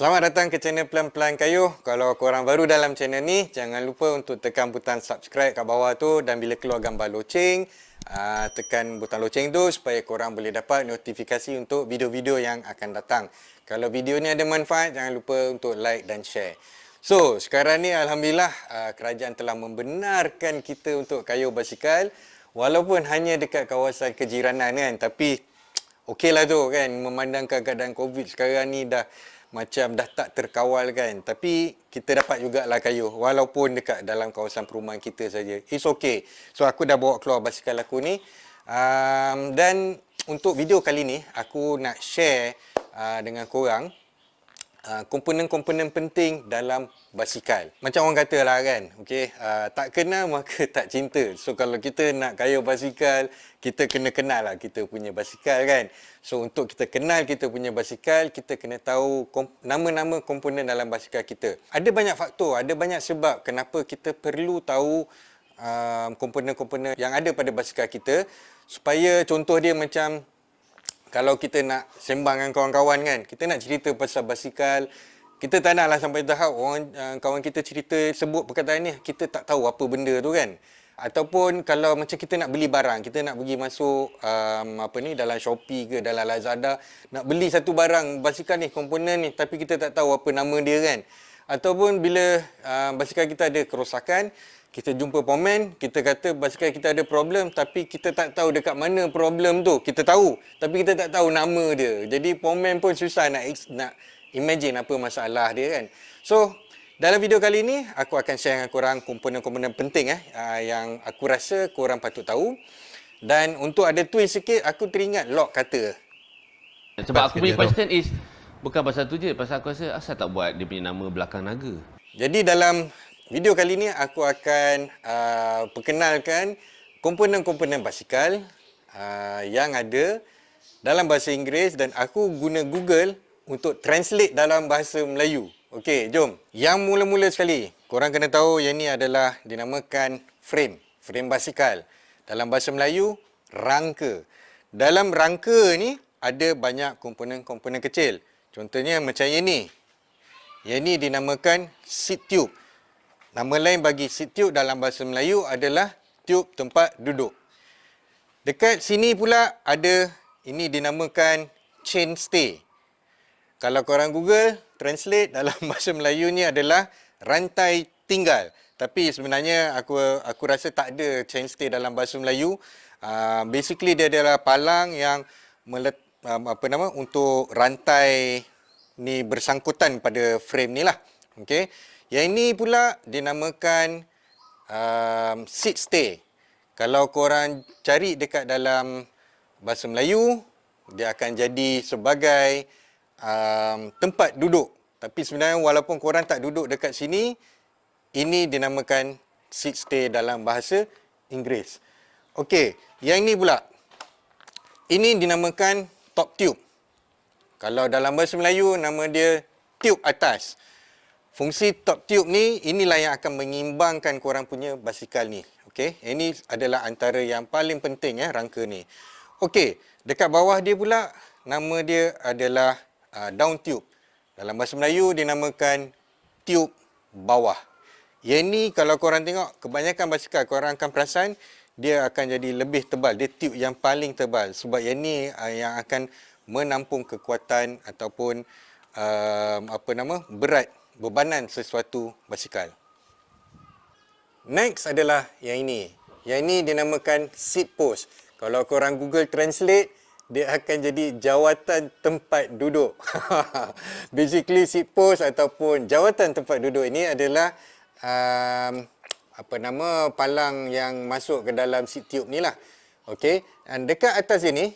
Selamat datang ke channel Pelan-Pelan Kayuh. Kalau korang baru dalam channel ni, jangan lupa untuk tekan butang subscribe kat bawah tu dan bila keluar gambar loceng, tekan butang loceng tu supaya korang boleh dapat notifikasi untuk video-video yang akan datang. Kalau video ni ada manfaat, jangan lupa untuk like dan share. So, sekarang ni Alhamdulillah kerajaan telah membenarkan kita untuk kayuh basikal walaupun hanya dekat kawasan kejiranan kan, tapi okey lah tu kan, memandangkan keadaan COVID sekarang ni macam dah tak terkawal kan. Tapi kita dapat jugalah kayuh walaupun dekat dalam kawasan perumahan kita saja. It's okay. So aku dah bawa keluar basikal aku ni. Dan untuk video kali ni aku nak share dengan korang komponen-komponen penting dalam basikal. Macam orang kata lah kan, okay? Tak kenal maka tak cinta. So kalau kita nak kayuh basikal, kita kena kenal lah kita punya basikal kan. So untuk kita kenal kita punya basikal, kita kena tahu nama-nama komponen dalam basikal kita. Ada banyak faktor, ada banyak sebab kenapa kita perlu tahu komponen-komponen yang ada pada basikal kita. Supaya contoh dia macam, kalau kita nak sembang dengan kawan-kawan kan, kita nak cerita pasal basikal, kita tak naklah sampai tahap orang kawan kita cerita sebut perkataan ni, kita tak tahu apa benda tu kan. Ataupun kalau macam kita nak beli barang, kita nak pergi masuk dalam Shopee ke dalam Lazada, nak beli satu barang basikal ni, komponen ni, tapi kita tak tahu apa nama dia kan. Ataupun bila basikal kita ada kerosakan, kita jumpa pomen, kita kata basikal kita ada problem tapi kita tak tahu dekat mana problem tu. Kita tahu tapi kita tak tahu nama dia. Jadi pomen pun susah nak imagine apa masalah dia kan. So, dalam video kali ni aku akan share dengan korang komponen-komponen penting yang aku rasa korang patut tahu. Dan untuk ada twist sikit, aku teringat Locke kata. Sebab aku punya question is bukan pasal tu je, pasal aku rasa asal tak buat dia punya nama belakang naga. Jadi dalam video kali ni aku akan perkenalkan komponen-komponen basikal yang ada dalam bahasa Inggeris dan aku guna Google untuk translate dalam bahasa Melayu. Okey, jom. Yang mula-mula sekali, korang kena tahu yang ni adalah dinamakan frame basikal. Dalam bahasa Melayu, rangka. Dalam rangka ni ada banyak komponen-komponen kecil. Contohnya macam yang ni. Yang ni dinamakan seat tube. Nama lain bagi seat tube dalam bahasa Melayu adalah tube tempat duduk. Dekat sini pula ada, ini dinamakan chain stay. Kalau korang Google, translate dalam bahasa Melayu ni adalah rantai tinggal. Tapi sebenarnya aku rasa tak ada chain stay dalam bahasa Melayu. Basically dia adalah palang yang untuk rantai ni bersangkutan pada frame ni lah. Okay. Yang ini pula dinamakan seat stay. Kalau korang cari dekat dalam bahasa Melayu, dia akan jadi sebagai tempat duduk. Tapi sebenarnya walaupun korang tak duduk dekat sini, ini dinamakan seat stay dalam bahasa Inggeris. Okey, yang ini pula. Ini dinamakan top tube. Kalau dalam bahasa Melayu, nama dia tube atas. Fungsi top tube ni, inilah yang akan mengimbangkan korang punya basikal ni. Okey, ini adalah antara yang paling penting rangka ni. Okey, dekat bawah dia pula, nama dia adalah down tube. Dalam bahasa Melayu dinamakan tube bawah. Yang ni kalau korang tengok, kebanyakan basikal korang akan perasan dia akan jadi lebih tebal. Dia tube yang paling tebal. Sebab yang ni yang akan menampung kekuatan ataupun berat, bebanan sesuatu basikal. Next adalah yang ini. Yang ini dinamakan seat post. Kalau korang Google Translate, dia akan jadi jawatan tempat duduk. Basically seat post ataupun jawatan tempat duduk ini adalah palang yang masuk ke dalam seat tube ni lah. Okey, dan dekat atas ini,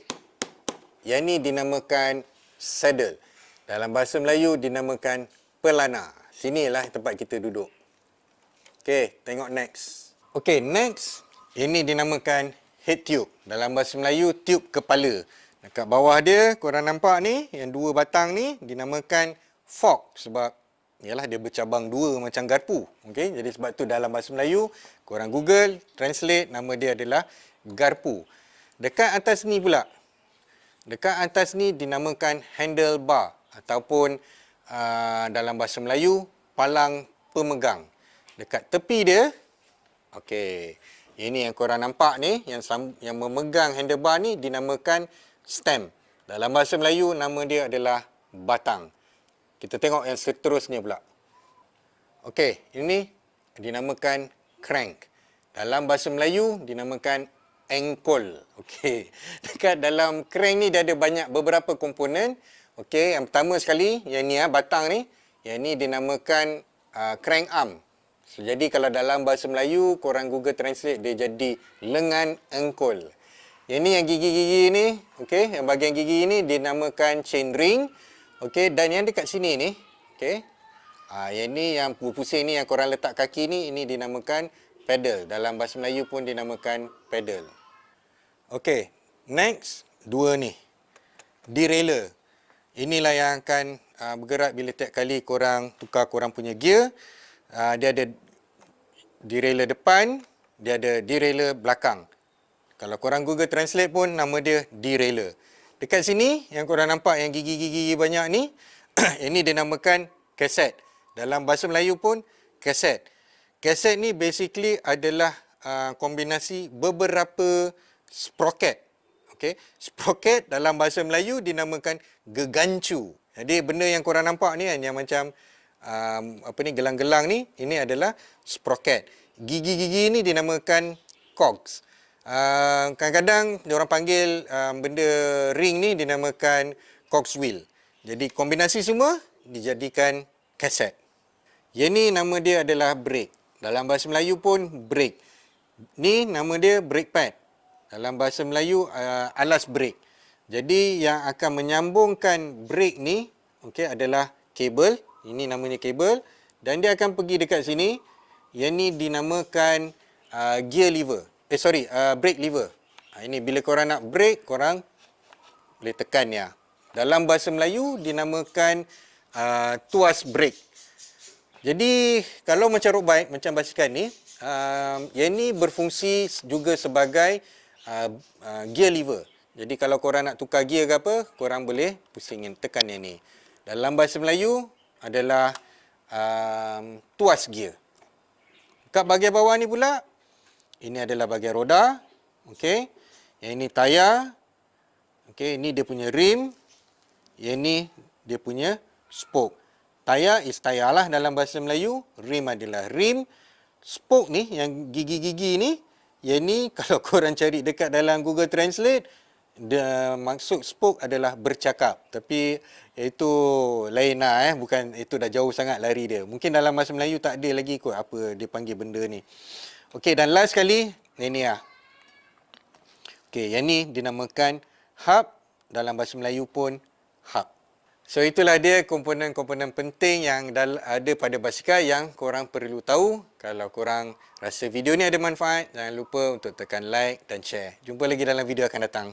yang ini dinamakan saddle. Dalam bahasa Melayu dinamakan pelana. Sinilah tempat kita duduk. Okey, tengok next. Okey, next. Ini dinamakan head tube. Dalam bahasa Melayu, tube kepala. Dekat bawah dia, korang nampak ni, yang dua batang ni, dinamakan fork. Sebab, yalah, dia bercabang dua macam garpu. Okey, jadi sebab tu dalam bahasa Melayu, korang Google, translate, nama dia adalah garpu. Dekat atas ni pula. Dekat atas ni dinamakan handlebar. Ataupun dalam bahasa Melayu, palang pemegang. Dekat tepi dia, okey. Ini yang korang nampak ni, yang memegang handlebar ni dinamakan stem. Dalam bahasa Melayu, nama dia adalah batang. Kita tengok yang seterusnya pula. Okey, ini dinamakan crank. Dalam bahasa Melayu, dinamakan engkol. Okey. Dekat dalam crank ni dia ada beberapa komponen. Okey, yang pertama sekali, yang ni batang ni, yang ni dinamakan crank arm. So, jadi kalau dalam bahasa Melayu, korang Google Translate, dia jadi lengan engkol. Yang ni yang gigi-gigi ni, okey, yang bahagian gigi ni dinamakan chain ring. Okey, dan yang dekat sini ni, okey. Yang ni yang pusing ni yang korang letak kaki ni, ini dinamakan pedal. Dalam bahasa Melayu pun dinamakan pedal. Okey, next, dua ni. Derailleur. Inilah yang akan bergerak bila tiap kali korang tukar korang punya gear. Dia ada derailleur depan, dia ada derailleur belakang. Kalau korang Google Translate pun nama dia derailleur. Dekat sini yang korang nampak yang gigi-gigi banyak ni, ini dinamakan kaset. Dalam bahasa Melayu pun kaset. Kaset ni basically adalah kombinasi beberapa sprocket. Okey, sprocket dalam bahasa Melayu dinamakan gegancu. Jadi benda yang korang nampak ni kan, yang macam gelang-gelang ni, ini adalah sprocket. Gigi-gigi ni dinamakan cogs. Kadang-kadang diorang panggil benda ring ni dinamakan cogs wheel. Jadi kombinasi semua dijadikan kaset. Yang ni nama dia adalah brake. Dalam bahasa Melayu pun brake. Ni nama dia brake pad. Dalam bahasa Melayu alas brake. Jadi yang akan menyambungkan brake ni, okey, adalah kabel. Ini namanya kabel. Dan dia akan pergi dekat sini. Yang ni dinamakan gear lever. Brake lever. Ini bila korang nak brake, korang boleh tekan ni. Dalam bahasa Melayu dinamakan tuas brake. Jadi kalau macam road bike, macam basikal ni, yang ni berfungsi juga sebagai gear lever. Jadi kalau korang nak tukar gear ke apa, korang boleh pusingin, tekan yang ni. Dalam bahasa Melayu adalah tuas gear. Kat bahagian bawah ni pula, ini adalah bahagian roda. Okey. Yang ini tayar. Okey, ini dia punya rim. Yang ni dia punya spoke. Tayar is tayar lah dalam bahasa Melayu. Rim adalah rim. Spoke ni, yang gigi-gigi ni, yang ni kalau korang cari dekat dalam Google Translate, maksud spoke adalah bercakap. Tapi itu lain lah, bukan, itu dah jauh sangat lari dia. Mungkin dalam bahasa Melayu tak ada lagi kot apa dia panggil benda ni. Okey, dan last sekali, ini lah. Okey, yang ni dinamakan hub. Dalam bahasa Melayu pun hub. So itulah dia komponen-komponen penting yang ada pada basikal yang korang perlu tahu. Kalau korang rasa video ni ada manfaat, jangan lupa untuk tekan like dan share. Jumpa lagi dalam video akan datang.